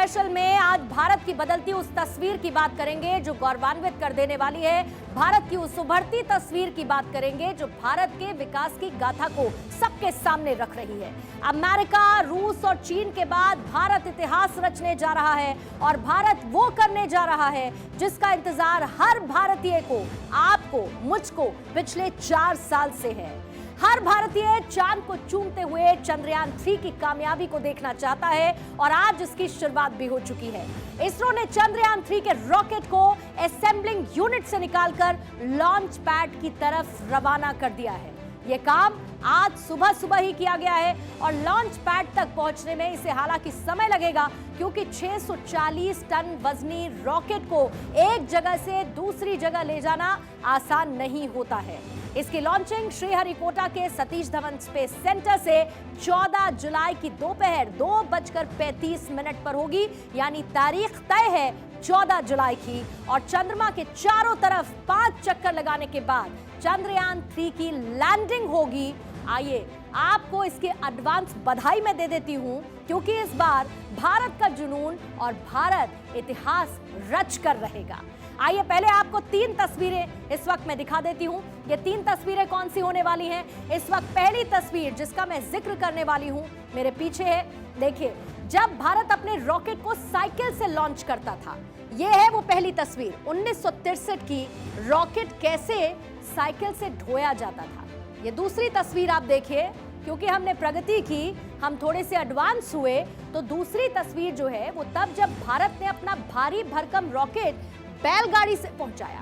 Special में आज भारत की बदलती उस तस्वीर की बात करेंगे जो गौरवान्वित कर देने वाली है। भारत की उस उभरती तस्वीर की बात करेंगे जो भारत के विकास की गाथा को सबके सामने रख रही है। अमेरिका, रूस और चीन के बाद भारत इतिहास रचने जा रहा है और भारत वो करने जा रहा है जिसका इंतजार हर भारतीय को, आपको, मुझको पिछले 4 साल से है। हर भारतीय चांद को चूमते हुए चंद्रयान 3 की कामयाबी को देखना चाहता है और आज इसकी शुरुआत भी हो चुकी है। इसरो ने चंद्रयान 3 के रॉकेट को असेंबलिंग यूनिट से निकालकर लॉन्च पैड की तरफ रवाना कर दिया है। यह काम आज सुबह ही किया गया है और लॉन्च पैड तक पहुंचने में इसे हालांकि समय लगेगा क्योंकि 640 टन वजनी रॉकेट को एक जगह से दूसरी जगह ले जाना आसान नहीं होता है। इसकी लॉन्चिंग श्रीहरिकोटा के सतीश धवन स्पेस सेंटर से 14 जुलाई की दोपहर 2:35 पर होगी, यानी तारीख तय है 14 जुलाई की। और चंद्रमा के चारों तरफ 5 चक्कर लगाने के बाद चंद्रयान 3 की लैंडिंग होगी। आइए आपको इसके एडवांस बधाई मैं दे देती हूं क्योंकि इस बार भारत का जुनून और भारत इतिहास रच कर रहेगा। आइए पहले आपको 3 तस्वीरें इस वक्त मैं दिखा देती हूं। ये 3 तस्वीरें कौन सी होने वाली हैं? इस वक्त पहली तस्वीर जिसका मैं जिक्र करने वाली हूं मेरे पीछे है। देखिए, जब भारत अपने रॉकेट को साइकिल से लॉन्च करता था, ये है वो पहली तस्वीर 1963 की, रॉकेट कैसे साइकिल से ढोया जाता था। ये दूसरी तस्वीर आप देखिए, क्योंकि हमने प्रगति की, हम थोड़े से एडवांस हुए, तो दूसरी तस्वीर जो है वो तब जब भारत ने अपना भारी भरकम रॉकेट बैलगाड़ी से पहुंचाया,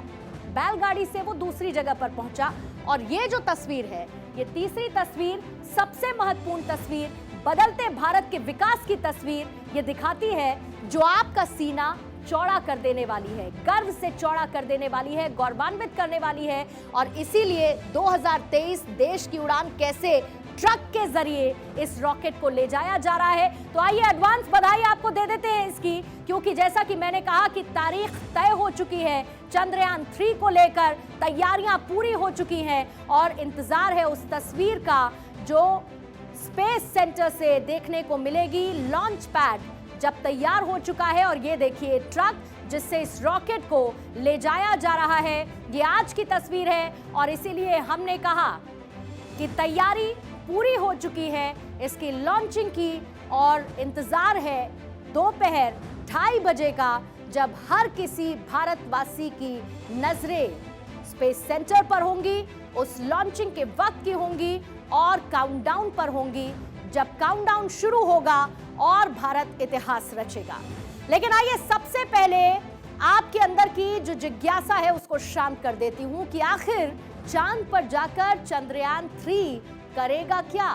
बैलगाड़ी से वो दूसरी जगह पर पहुंचा। और ये जो तस्वीर है, ये तीसरी तस्वीर, सबसे महत्वपूर्ण तस्वीर, बदलते भारत के विकास की तस्वीर, ये दिखाती है जो आपका सीना चौड़ा कर देने वाली है, गर्व से चौड़ा कर देने वाली है, गौरवान्वित करने वाली है। और इसीलिए 2023 देश की उड़ान कैसे ट्रक के जरिए इस रॉकेट को ले जाया जा रहा है। तो आइए एडवांस बधाई आपको दे देते हैं इसकी, क्योंकि जैसा कि मैंने कहा कि तारीख तय हो चुकी है, चंद्रयान 3 को लेकर तैयारियां पूरी हो चुकी हैं और इंतजार है उस तस्वीर का जो स्पेस सेंटर से देखने को मिलेगी। लॉन्च पैड जब तैयार हो चुका है और ये देखिए ट्रक जिससे इस रॉकेट को ले जाया जा रहा है, ये आज की तस्वीर है। और इसीलिए हमने कहा कि तैयारी पूरी हो चुकी है इसकी लॉन्चिंग की और इंतजार है दोपहर 2:30 बजे का, जब हर किसी भारतवासी की नजरें स्पेस सेंटर पर होंगी, उस लॉन्चिंग के वक्त की होंगी और काउंटडाउन पर होंगी। जब काउंटडाउन शुरू होगा और भारत इतिहास रचेगा। लेकिन आइए सबसे पहले आपके अंदर की जो जिज्ञासा है उसको शांत कर देती हूं कि आखिर चांद पर जाकर चंद्रयान 3 करेगा क्या।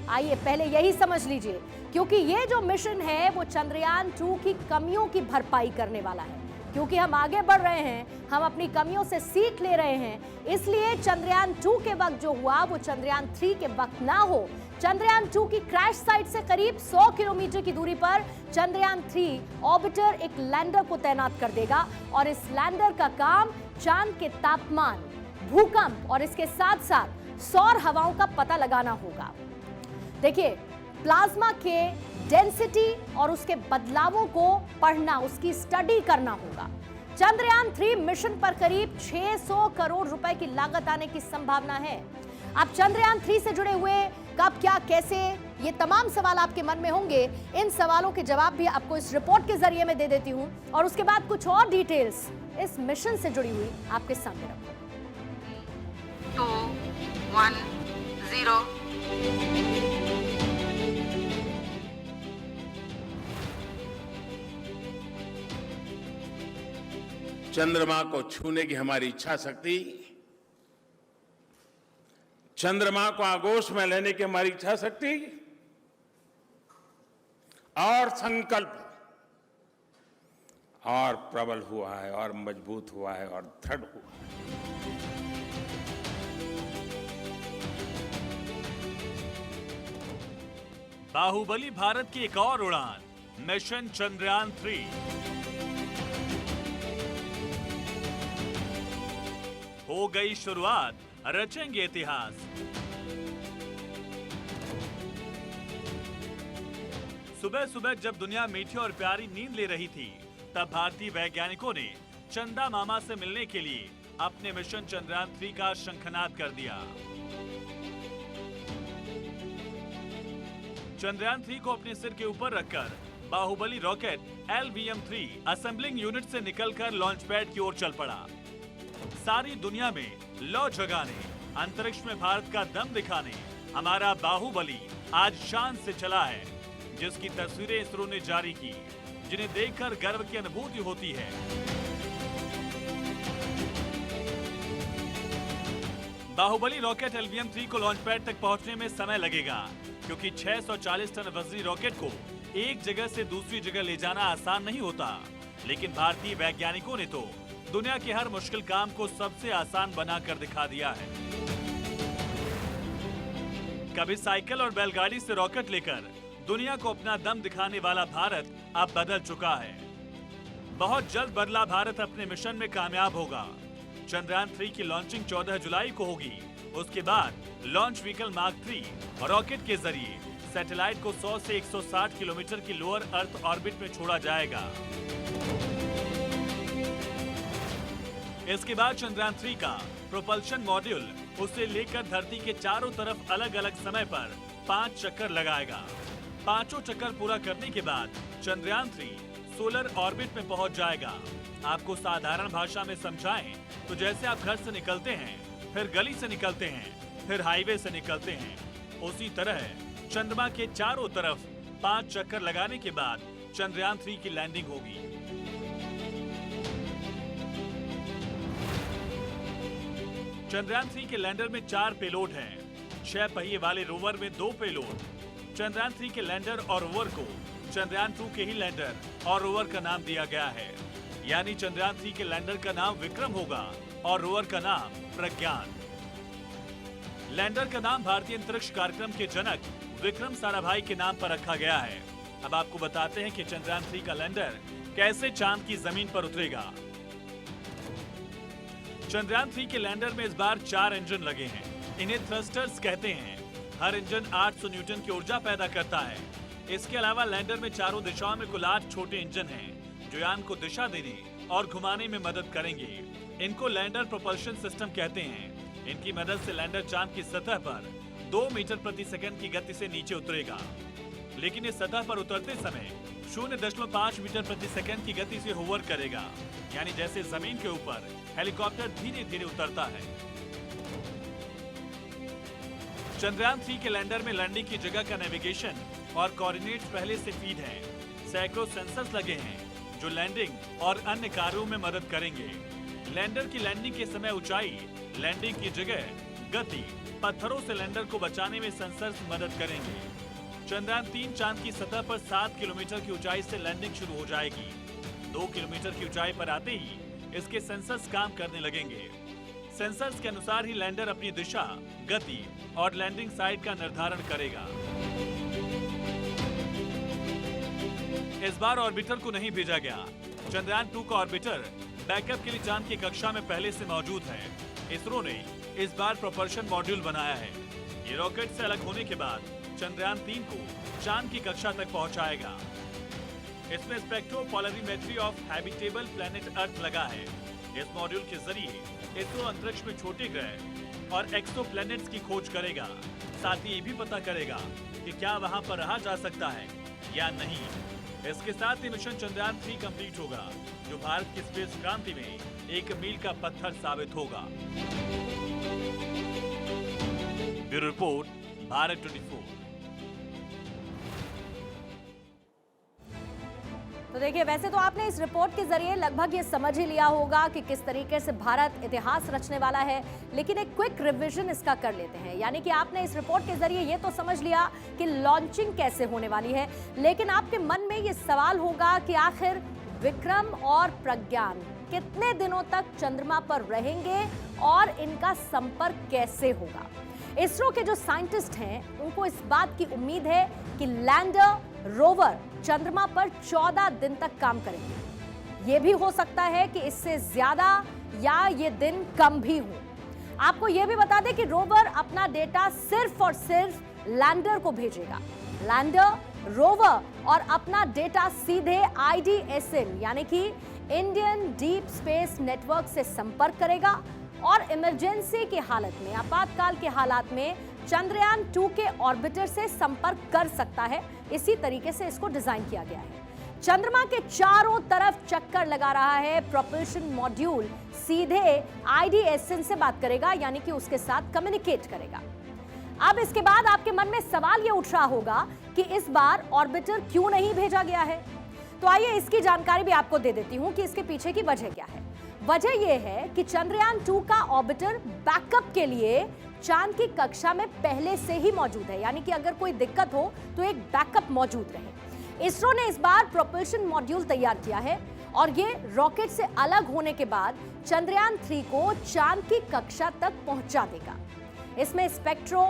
आइए पहले यही समझ लीजिए, क्योंकि ये जो मिशन है वो चंद्रयान 2 की कमियों की भरपाई करने वाला है। क्योंकि हम आगे बढ़ रहे हैं, हम अपनी कमियों से सीख ले रहे हैं, इसलिए चंद्रयान 2 के वक्त जो हुआ वो चंद्रयान 3 के वक्त ना हो। चंद्रयान 2 की क्रैश साइट से करीब 100 किलोमीटर की दूरी पर चंद्रयान 3 ऑर्बिटर एक लैंडर को तैनात कर देगा और इस लैंडर का काम चांद के तापमान, भूकंप और इसके साथ साथ सौर हवाओं का पता लगाना होगा। देखिए, प्लाज्मा के डेंसिटी और उसके बदलावों को पढ़ना, उसकी स्टडी करना होगा। चंद्रयान 3 मिशन पर करीब 600 करोड़ रुपए की लागत आने की संभावना है। अब चंद्रयान 3 से जुड़े हुए कब, क्या, कैसे, ये तमाम सवाल आपके मन में होंगे। इन सवालों के जवाब भी आपको इस रिपोर्ट के जरिए मैं दे देती हूं और उसके बाद कुछ और डिटेल्स इस मिशन से जुड़ी हुई आपके सामने रखूं। 2, 1, 0। चंद्रमा को छूने की हमारी इच्छा शक्ति, चंद्रमा को आगोश में लेने की हमारी इच्छा शक्ति और संकल्प और प्रबल हुआ है और मजबूत हुआ है और दृढ़ हुआ है। बाहुबली भारत की एक और उड़ान, मिशन चंद्रयान 3। हो गई शुरुआत, रचेंगे इतिहास। सुबह सुबह जब दुनिया मीठी और प्यारी नींद ले रही थी, तब भारतीय वैज्ञानिकों ने चंदा मामा से मिलने के लिए अपने मिशन चंद्रयान 3 का शंखनाद कर दिया। चंद्रयान 3 को अपने सिर के ऊपर रखकर Baahubali rocket LVM-3 assembling unit से निकलकर लॉन्च पैड की ओर चल पड़ा। सारी दुनिया में लौ जगाने, अंतरिक्ष में भारत का दम दिखाने हमारा बाहुबली आज शान से चला है, जिसकी तस्वीरें इसरो ने जारी की, जिन्हें देखकर गर्व की अनुभूति होती है। बाहुबली रॉकेट LVM-3 को लॉन्च पैड तक पहुंचने में समय लगेगा, क्योंकि 640 टन वजनी रॉकेट को एक जगह से दूसरी जगह ले जाना आसान नहीं होता। लेकिन भारतीय वैज्ञानिकों ने तो दुनिया के हर मुश्किल काम को सबसे आसान बनाकर दिखा दिया है। कभी साइकिल और बैलगाड़ी से रॉकेट लेकर दुनिया को अपना दम दिखाने वाला भारत अब बदल चुका है। बहुत जल्द बदला भारत अपने मिशन में कामयाब होगा। चंद्रयान 3 की लॉन्चिंग 14 जुलाई को होगी। उसके बाद लॉन्च व्हीकल मार्क 3 रॉकेट के जरिए सैटेलाइट को 100 से 160 किलोमीटर की लोअर अर्थ ऑर्बिट में छोड़ा जाएगा। इसके बाद चंद्रयान 3 का प्रोपल्शन मॉड्यूल उसे लेकर धरती के चारों तरफ अलग अलग समय पर 5 चक्कर लगाएगा। पांचों चक्कर पूरा करने के बाद चंद्रयान 3 सोलर ऑर्बिट में पहुंच जाएगा। आपको साधारण भाषा में समझाएं तो जैसे आप घर से निकलते हैं, फिर गली से निकलते हैं, फिर हाईवे से निकलते हैं, उसी तरह चंद्रमा के चारों तरफ 5 चक्कर लगाने के बाद चंद्रयान 3 की लैंडिंग होगी। चंद्रयान 3 के लैंडर में 4 पेलोड हैं। 6 पहिए वाले रोवर में 2 पेलोड। चंद्रयान 3 के लैंडर और रोवर को चंद्रयान 2 के ही लैंडर और रोवर का नाम दिया गया है। यानी चंद्रयान 3 के लैंडर का नाम विक्रम होगा और रोवर का नाम प्रज्ञान। लैंडर का नाम भारतीय अंतरिक्ष कार्यक्रम के जनक विक्रम साराभाई के नाम पर रखा गया है। अब आपको बताते हैं कि चंद्रयान 3 का लैंडर कैसे चांद की जमीन पर उतरेगा। चंद्रयान 3 के लैंडर में इस बार 4 इंजन लगे हैं। इन्हें थ्रस्टर्स कहते हैं। हर इंजन 800 न्यूटन की ऊर्जा पैदा करता है। इसके अलावा लैंडर में चारों दिशाओं में कुल 8 छोटे इंजन हैं, जो यान को दिशा देने और घुमाने में मदद करेंगे। इनको लैंडर प्रोपल्शन सिस्टम कहते हैं। इनकी मदद से लैंडर चांद की सतह पर 2 मीटर प्रति सेकंड की गति से नीचे उतरेगा। लेकिन इस सतह पर उतरते समय 0.5 मीटर प्रति सेकंड की गति से होवर करेगा, यानी जैसे जमीन के ऊपर हेलीकॉप्टर धीरे धीरे उतरता है। चंद्रयान 3 के लैंडर में लैंडिंग की जगह का नेविगेशन और कोऑर्डिनेट्स पहले से फीड हैं। सैकड़ों सेंसर्स लगे हैं जो लैंडिंग और अन्य कार्यों में मदद करेंगे। लैंडर की लैंडिंग के समय ऊंचाई, लैंडिंग की जगह, गति, पत्थरों से लैंडर को बचाने में सेंसर्स मदद करेंगे। चंद्रयान 3 चांद की सतह पर 7 किलोमीटर की ऊंचाई से लैंडिंग शुरू हो जाएगी। 2 किलोमीटर की ऊंचाई पर आते ही इसके सेंसर्स काम करने लगेंगे। सेंसर्स के अनुसार ही लैंडर अपनी दिशा, गति और लैंडिंग साइट का निर्धारण करेगा। इस बार ऑर्बिटर को नहीं भेजा गया। चंद्रयान 2 का ऑर्बिटर बैकअप के लिए चांद की कक्षा में पहले से मौजूद है। इसरो ने इस बार प्रोपल्शन मॉड्यूल बनाया है। ये रॉकेट से अलग होने के बाद चंद्रयान 3 को चांद की कक्षा तक पहुंचाएगा। इसमें spectropolarimetry of habitable planet earth लगा है। इस मॉड्यूल के जरिए इसरो अंतरिक्ष में छोटे ग्रह और एक्सोप्लैनेट्स की खोज करेगा। साथ ही ये भी पता करेगा कि क्या वहां पर रहा जा सकता है या नहीं। इसके साथ ही मिशन चंद्रयान 3 कंप्लीट होगा, जो भारत की स्पेस क्रांति में एक मील का पत्थर साबित होगा। Bureau report, Bharat 24। तो देखिए, वैसे तो आपने इस रिपोर्ट के जरिए लगभग ये समझ ही लिया होगा कि किस तरीके से भारत इतिहास रचने वाला है, लेकिन एक क्विक रिवीजन इसका कर लेते हैं। यानी कि आपने इस रिपोर्ट के जरिए ये तो समझ लिया कि लॉन्चिंग कैसे होने वाली है, लेकिन आपके मन में ये सवाल होगा कि आखिर विक्रम और प्रज्ञान कितने दिनों तक चंद्रमा पर रहेंगे और इनका संपर्क कैसे होगा। इसरो के जो साइंटिस्ट हैं उनको इस बात की उम्मीद है कि लैंडर, रोवर चंद्रमा पर 14 दिन तक काम करेंगे। ये भी हो सकता है कि इससे ज्यादा या ये दिन कम भी हो। आपको ये भी बता दें कि रोवर अपना डेटा सिर्फ और सिर्फ लैंडर को भेजेगा। लैंडर, रोवर और अपना डेटा सीधे IDSN यानी कि इंडियन डीप स्पेस नेटवर्क से संपर्क करेगा और इमरजेंसी की हालत में, आपातकाल के हालात में चंद्रयान 2 के ऑर्बिटर से संपर्क कर सकता है। इसी तरीके से इसको डिजाइन किया गया है। चंद्रमा के चारों तरफ चक्कर लगा रहा है प्रोपल्शन मॉड्यूल, सीधे IDSN से बात करेगा, यानी कि उसके साथ कम्युनिकेट करेगा। अब इसके बाद आपके मन में सवाल यह उठ रहा होगा कि इस बार ऑर्बिटर क्यों नहीं भेजा गया है। तो आइए इसकी जानकारी भी आपको दे देती हूं कि इसके पीछे की वजह क्या है। वजह यह है कि चंद्रयान 2 का ऑर्बिटर बैकअप के लिए चांद की कक्षा में पहले से ही मौजूद है, यानी कि अगर कोई दिक्कत हो तो एक बैकअप मौजूद रहे। इसरो ने इस बार प्रोपल्शन मॉड्यूल तैयार किया है और ये रॉकेट से अलग होने के बाद चंद्रयान 3 को चांद की कक्षा तक पहुंचा देगा। इसमें स्पेक्ट्रो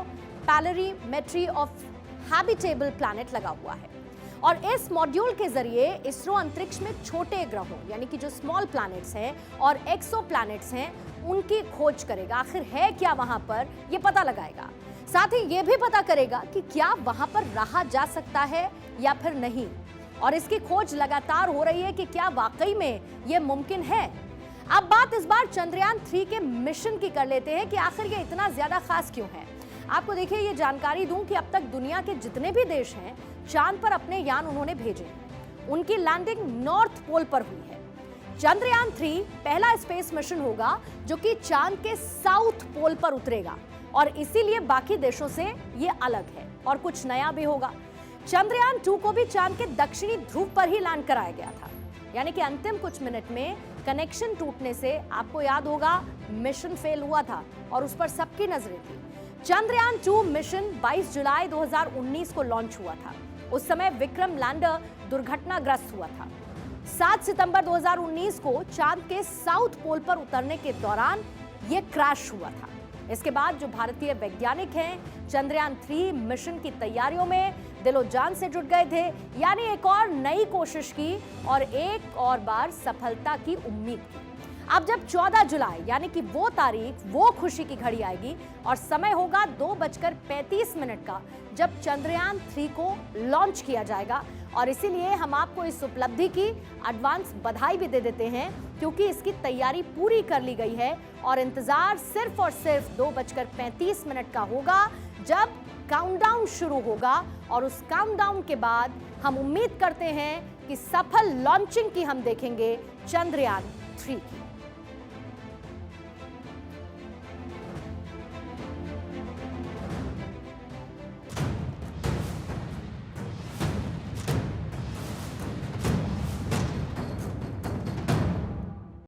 पैलरीमेट्री ऑफ हैबिटेबल प्लैनेट लगा हुआ है और इस मॉड्यूल के जरिए इसरो अंतरिक्ष में छोटे ग्रहों यानी कि जो स्मॉल प्लैनेट्स हैं और एक्सो प्लैनेट्स हैं उनकी खोज करेगा। आखिर है क्या वहां पर, यह पता लगाएगा। साथ ही यह भी पता करेगा कि क्या वहां पर रहा जा सकता है या फिर नहीं, और इसकी खोज लगातार हो रही है कि क्या वाकई में यह मुमकिन है। अब बात इस बार चंद्रयान 3 के मिशन की कर लेते हैं कि आखिर ये इतना ज्यादा खास क्यों है। आपको देखिए ये जानकारी दूं कि अब तक दुनिया के जितने भी देश हैं चांद पर अपने यान उन्होंने भेजे हैं। उनकी लैंडिंग नॉर्थ पोल पर हुई है। चंद्रयान 3 पहला स्पेस मिशन होगा जो कि चांद के साउथ पोल पर उतरेगा और इसीलिए बाकी देशों से ये अलग है और कुछ नया भी होगा। चंद्रयान 2 को भी चांद के दक्षिणी ध्रुव पर ही लैंड कराया गया था, यानी कि अंतिम कुछ मिनट में कनेक्शन टूटने से आपको याद होगा मिशन फेल हुआ था और उस पर सबकी नजरें थी। चंद्रयान 2 मिशन 22 जुलाई 2019 को लॉन्च हुआ था। उस समय विक्रम लैंडर दुर्घटनाग्रस्त हुआ था। 7 सितंबर 2019 को चांद के साउथ पोल पर उतरने के दौरान यह क्रैश हुआ था। इसके बाद जो भारतीय वैज्ञानिक हैं चंद्रयान 3 मिशन की तैयारियों में दिलो जान से जुट गए थे, यानी एक और नई कोशिश की और एक और बार सफलता की उम्मीद की। अब जब 14 जुलाई यानी कि वो तारीख, वो खुशी की घड़ी आएगी और समय होगा 2:35 का जब चंद्रयान 3 को लॉन्च किया जाएगा। और इसीलिए हम आपको इस उपलब्धि की एडवांस बधाई भी दे देते हैं क्योंकि इसकी तैयारी पूरी कर ली गई है और इंतजार सिर्फ और सिर्फ 2:35 का होगा जब काउंटडाउन शुरू होगा। और उस काउंटडाउन के बाद हम उम्मीद करते हैं कि सफल लॉन्चिंग की हम देखेंगे चंद्रयान 3 की।